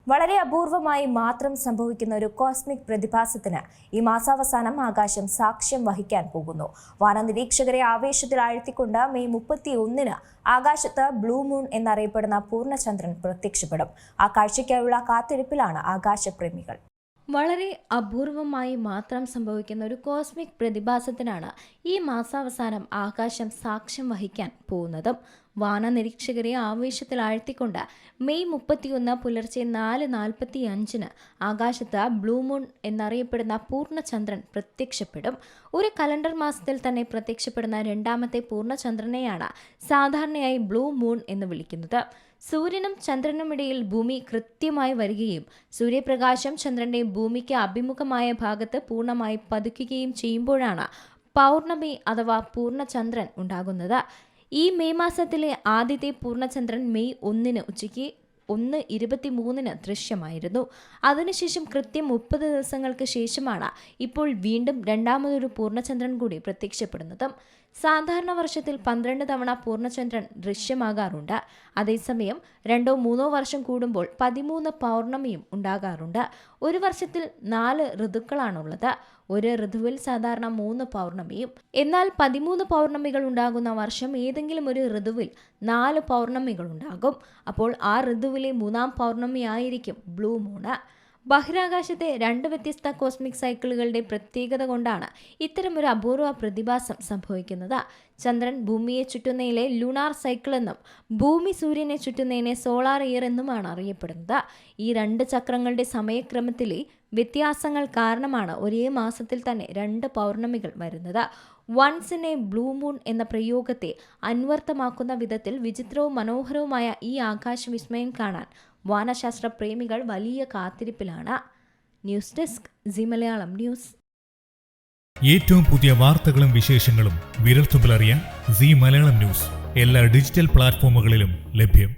വളരെ അപൂർവമായി മാത്രം സംഭവിക്കുന്ന ഒരു കോസ്മിക് പ്രതിഭാസത്തിന് ഈ മാസാവസാനം ആകാശം സാക്ഷ്യം വഹിക്കാൻ പോകുന്നു. വാനനിരീക്ഷകരെ ആവേശത്തിൽ ആഴ്ത്തിക്കൊണ്ട് മെയ് 31-ന് ആകാശത്ത് ബ്ലൂ മൂൺ എന്നറിയപ്പെടുന്ന പൂർണ്ണചന്ദ്രൻ പ്രത്യക്ഷപ്പെടും. ആ കാഴ്ചയ്ക്കായുള്ള കാത്തിരിപ്പിലാണ് ആകാശപ്രേമികൾ. വളരെ അപൂർവമായി മാത്രം സംഭവിക്കുന്ന ഒരു കോസ്മിക് പ്രതിഭാസത്തിനാണ് ഈ മാസാവസാനം ആകാശം സാക്ഷ്യം വഹിക്കാൻ പോകുന്നതും. വാനനിരീക്ഷകരെ ആവേശത്തിൽ ആഴ്ത്തിക്കൊണ്ട് മെയ് 31 പുലർച്ചെ 4:45-ന് ആകാശത്ത് ബ്ലൂ മൂൺ എന്നറിയപ്പെടുന്ന പൂർണ്ണചന്ദ്രൻ പ്രത്യക്ഷപ്പെടും. ഒരു കലണ്ടർ മാസത്തിൽ തന്നെ പ്രത്യക്ഷപ്പെടുന്ന രണ്ടാമത്തെ പൂർണ്ണചന്ദ്രനെയാണ് സാധാരണയായി ബ്ലൂ മൂൺ എന്ന് വിളിക്കുന്നത്. സൂര്യനും ചന്ദ്രനുമിടയിൽ ഭൂമി കൃത്യമായി വരികയും സൂര്യപ്രകാശം ചന്ദ്രന്റെ ഭൂമിക്ക് അഭിമുഖമായ ഭാഗത്ത് പൂർണ്ണമായി പതിക്കുകയും ചെയ്യുമ്പോഴാണ് പൗർണമി അഥവാ പൂർണ്ണചന്ദ്രൻ ഉണ്ടാകുന്നത്. ഈ മെയ് മാസത്തിലെ ആദ്യത്തെ പൂർണ്ണചന്ദ്രൻ മെയ് 1-ന് ഉച്ചയ്ക്ക് 1:23-ന് ദൃശ്യമായിരുന്നു. അതിനുശേഷം കൃത്യം 30 ദിവസങ്ങൾക്ക് ശേഷമാണ് ഇപ്പോൾ വീണ്ടും രണ്ടാമതൊരു പൂർണ്ണചന്ദ്രൻ കൂടി പ്രത്യക്ഷപ്പെടുന്നത്. സാധാരണ വർഷത്തിൽ 12 തവണ പൂർണ്ണചന്ദ്രൻ ദൃശ്യമാകാറുണ്ട്. അതേസമയം 2-3 വർഷം കൂടുമ്പോൾ 13 പൗർണമിയും ഉണ്ടാകാറുണ്ട്. ഒരു വർഷത്തിൽ 4 ഋതുക്കളാണുള്ളത്. ഒരു ഋതുവിൽ സാധാരണ 3 പൗർണമിയും. എന്നാൽ 13 പൗർണമികൾ ഉണ്ടാകുന്ന വർഷം ഏതെങ്കിലും ഒരു ഋതുവിൽ 4 പൗർണമികൾ ഉണ്ടാകും. അപ്പോൾ ആ ഋതുവിലെ 3-ാം പൗർണമി ആയിരിക്കും ബ്ലൂ മൂണ്. ബഹിരാകാശത്തെ 2 വ്യത്യസ്ത കോസ്മിക് സൈക്കിളുകളുടെ പ്രത്യേകത കൊണ്ടാണ് ഇത്തരമൊരു അപൂർവ പ്രതിഭാസം സംഭവിക്കുന്നത്. ചന്ദ്രൻ ഭൂമിയെ ചുറ്റുന്നതിലെ ലുണാർ സൈക്കിൾ എന്നും ഭൂമി സൂര്യനെ ചുറ്റുന്നതിനെ സോളാർ ഇയർ എന്നുമാണ് അറിയപ്പെടുന്നത്. ഈ 2 ചക്രങ്ങളുടെ സമയക്രമത്തിലെ വ്യത്യാസങ്ങൾ കാരണമാണ് ഒരേ മാസത്തിൽ തന്നെ 2 പൗർണമികൾ വരുന്നത്. Once in a blue moon എന്ന പ്രയോഗത്തെ അന്വർത്ഥമാക്കുന്ന വിധത്തിൽ വിചിത്രവും മനോഹരവുമായ ഈ ആകാശ വിസ്മയം കാണാൻ വാനശാസ്ത്ര പ്രേമികൾ വലിയ കാത്തിരിപ്പിലാണ്. News desk Zee Malayalam news. ഏറ്റവും പുതിയ വാർത്തകളും വിശേഷങ്ങളും വിരൽത്തുമ്പിലറിയാൻ സി മലയാളം ന്യൂസ് എല്ലാ ഡിജിറ്റൽ പ്ലാറ്റ്ഫോമുകളിലും ലഭ്യം.